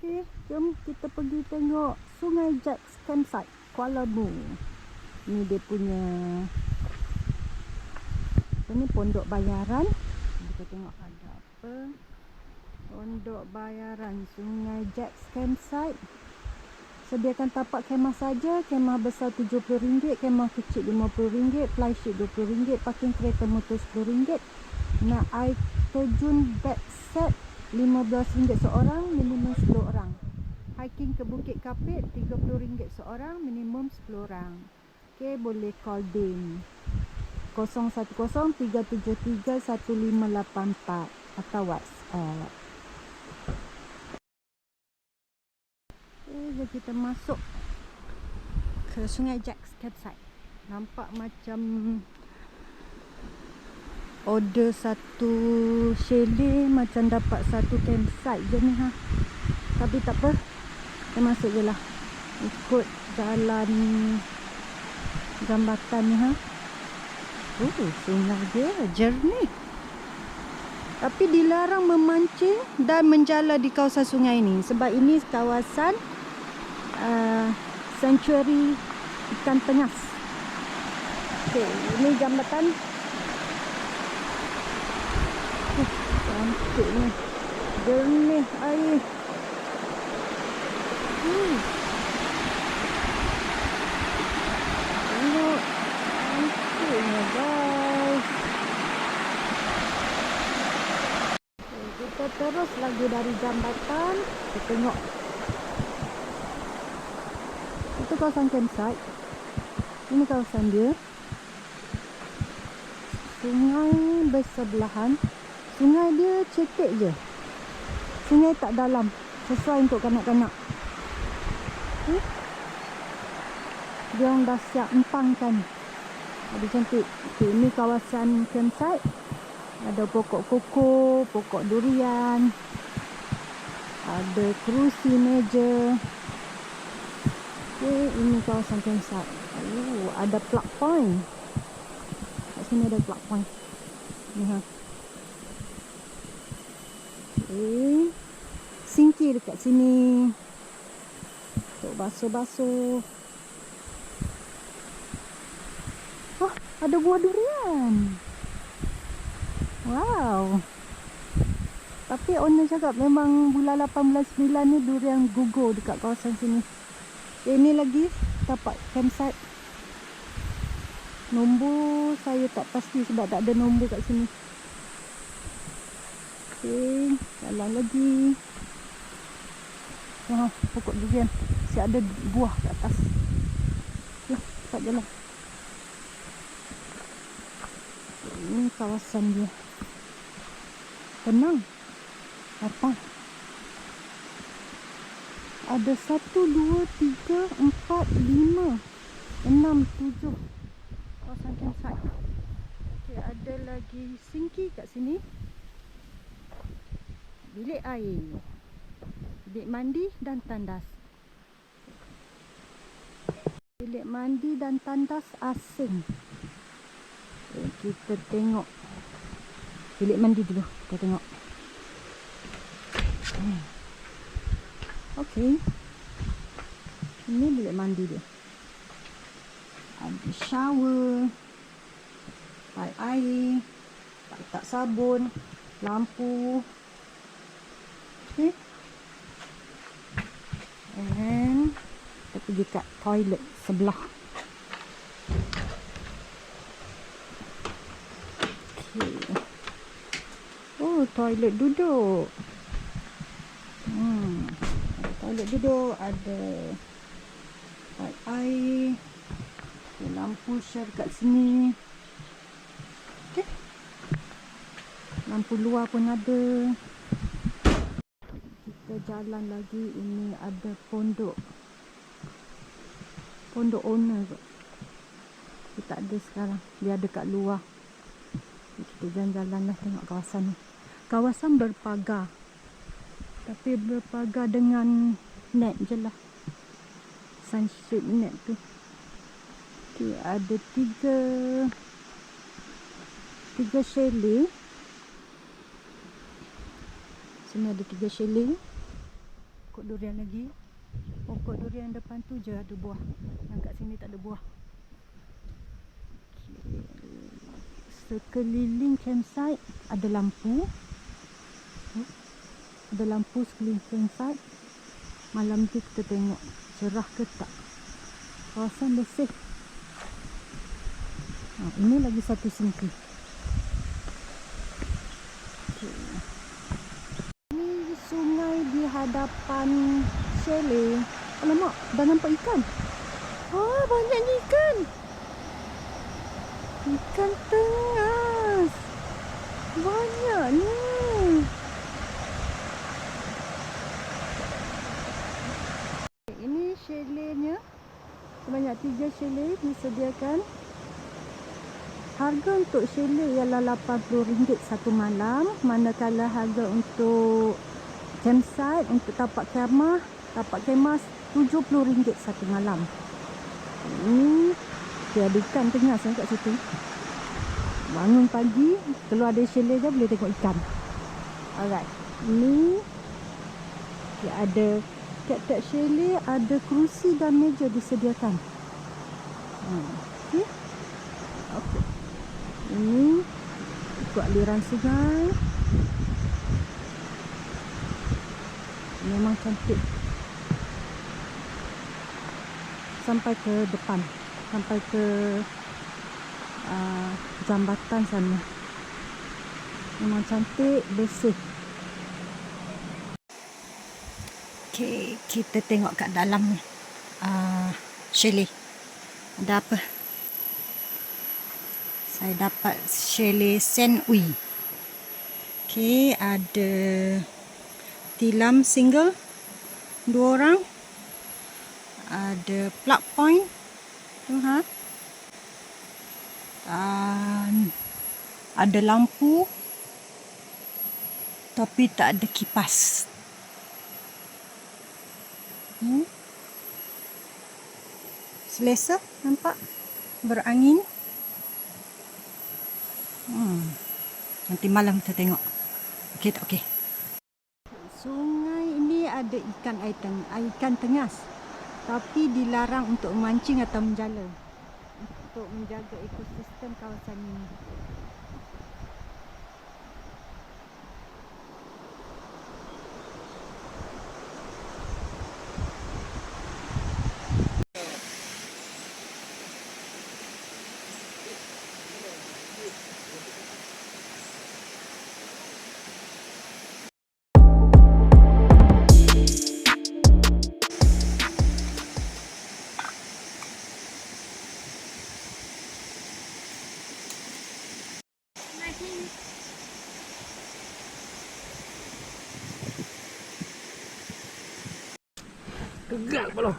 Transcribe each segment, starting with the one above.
Okey, jom kita pergi tengok Sungai Jacks Campsite, Kuala Mu. Ni dia punya ni pondok bayaran. Kita tengok ada apa. Pondok bayaran Sungai Jacks Campsite. Sediakan tapak kemah saja. Kemah besar RM70, kemah kecil RM50, flysheet RM20, parking kereta motor RM10. Nak air terjun bed set RM15 seorang, minimum 10 orang. Hiking ke Bukit Kapit RM30 seorang, minimum 10 orang. Okey, boleh call Din 010-373-1584 atau WhatsApp. Jom kita masuk ke Sungai Jacks Campsite. Nampak macam order satu chalet macam dapat satu campsite je ni ha. Tapi tak apa, kita masuk je lah. Ikut jalan jambatan ni ha. Sungai dia jernih. Tapi dilarang memancing dan menjala di kawasan sungai ini. Sebab ini kawasan sanctuary ikan tengas. Okey, ini jambatan. Cantik ni. Jernih air. Tengok. Cantiknya guys. Kita terus lagi dari jambatan. Kita tengok. Itu kawasan campsite. Ini kawasan dia. Sungai bersebelahan. Sungai dia cetek je. Sungai tak dalam. Sesuai untuk kanak-kanak. Dia orang dah siap empangkan. Ada cantik. Okay, ini kawasan campsite. Ada pokok koko, pokok durian. Ada kerusi, meja. Okay, ini kawasan campsite. Ada plug point. Kat sini ada plug point. Ni ha. Okay. Sinki dekat sini. Untuk basuh-basuh. Ada buah durian. Wow. Tapi owner cakap memang bulan 8, bulan 9 ni durian gugur dekat kawasan sini. Ini lagi tapak campsite. Nombor saya tak pasti sebab tak ada nombor kat sini. Okey, jalan lagi. Pokok durian. Siap ada buah kat atas. Okey, cepat jalan. Ini kawasan dia. Tenang. Lapang. Ada 1, 2, 3, 4, 5, 6, 7 kawasan campsite. Okay, ada lagi sinki kat sini. Bilik air, bilik mandi dan tandas. Bilik mandi dan tandas asing. Okay, kita tengok bilik mandi dulu. Kita tengok. Okey. Ini bilik mandi dia. Ada shower, paip air, tak sabun, lampu. Okey. And kita pergi kat toilet sebelah. Okey. Oh, toilet duduk. Toilet duduk, ada paip air, ada lampu shower kat sini. Okay. Lampu luar pun ada. Kita jalan lagi. Ini ada pondok. Pondok owner kot. Dia tak ada sekarang. Dia ada kat luar. Kita jalan-jalan lah tengok kawasan ni. Kawasan berpagar. Tapi berpagar dengan net je lah. Sunshade net tu. Okay, ada tiga chalet. Sini ada 3 chalet. pokok durian lagi. Pokok durian depan tu je ada buah. Yang kat sini tak ada buah. Sekeliling campsite ada lampu. Ada lampu sekeliling campsite. Malam tu kita tengok cerah ke tak. Kawasan bersih. Ini lagi satu singki. Ini sungai di hadapan chalet. Alamak, dah nampak ikan. Banyaknya ikan. Ikan tengas. Banyaknya. Ini chaletnya. Sebanyak 3 chalet disediakan. Harga untuk chalet ialah RM80 satu malam. Manakala harga untuk campsite, untuk tapak kemah RM70 satu malam. Ini ada ikan tengas kat situ. Bangun pagi, keluar dari chalet je boleh tengok ikan. Alright. Ini ada tiap-tiap chalet ada kerusi dan meja disediakan. Okey. Okey. Ini ikut aliran sungai. Memang cantik. Sampai ke depan, sampai ke jambatan sana. Memang cantik, bersih. Okey, kita tengok kat dalam chalet. Ada apa? Saya dapat chalet Saint-Oui. Okey, ada tilam single 2 orang. Ada plug point tu dan ada lampu tapi tak ada kipas. Selesa, nampak berangin. Nanti malam kita tengok. Okey tak okey? Sungai ini ada ikan tengas. Tapi dilarang untuk memancing atau menjala. Untuk menjaga ekosistem kawasan ini. Tegak kepala.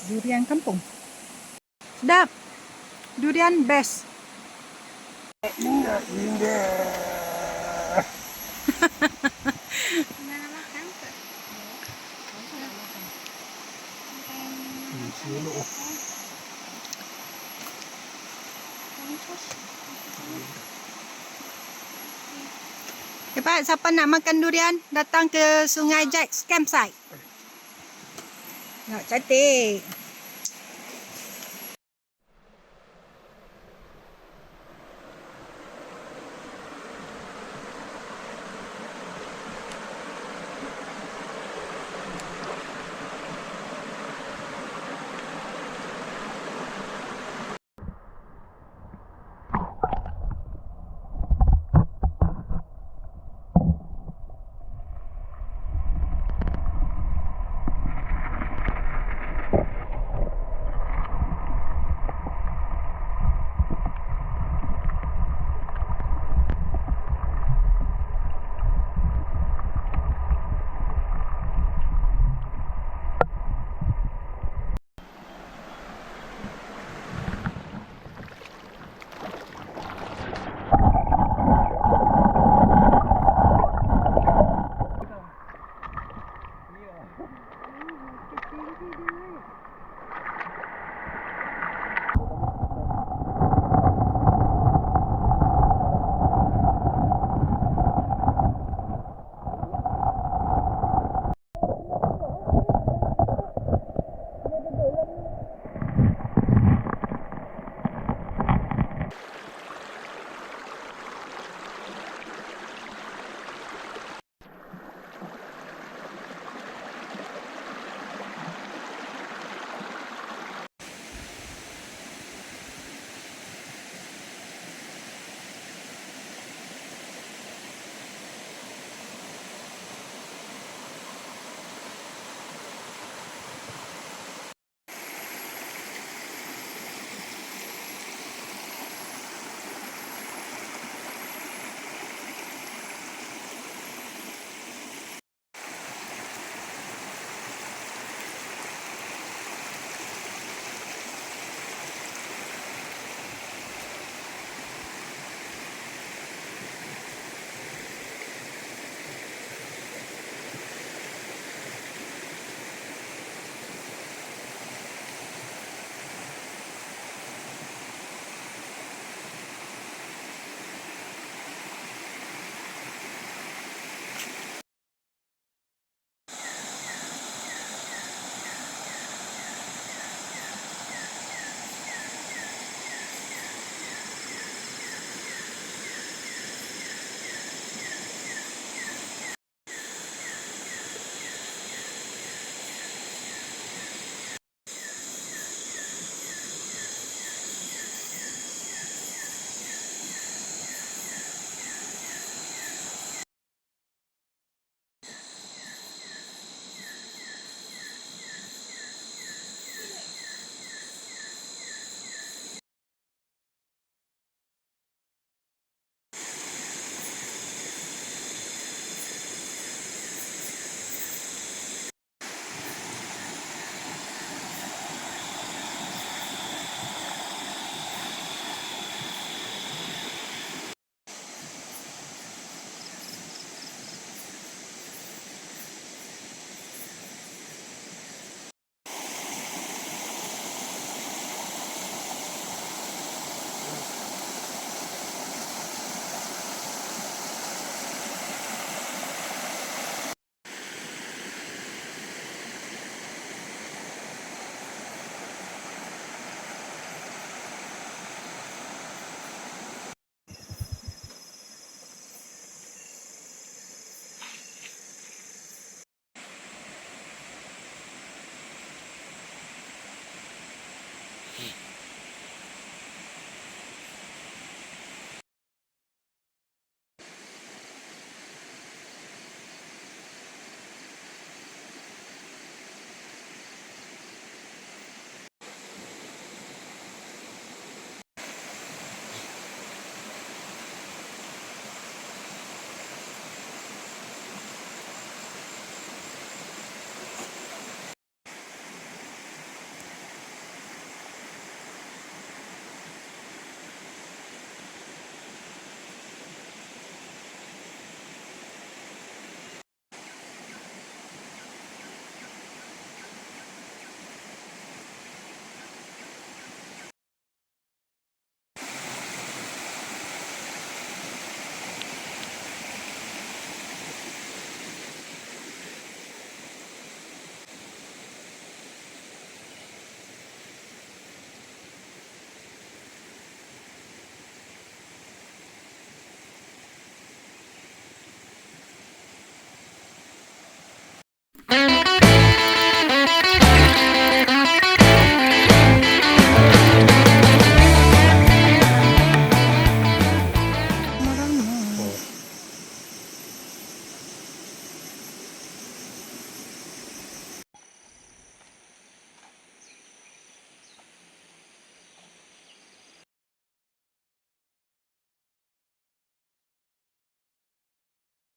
Durian kampung. Sedap. Durian best. Cepat, siapa nak makan durian, datang ke Sungai Jack's Campsite. Nak cantik.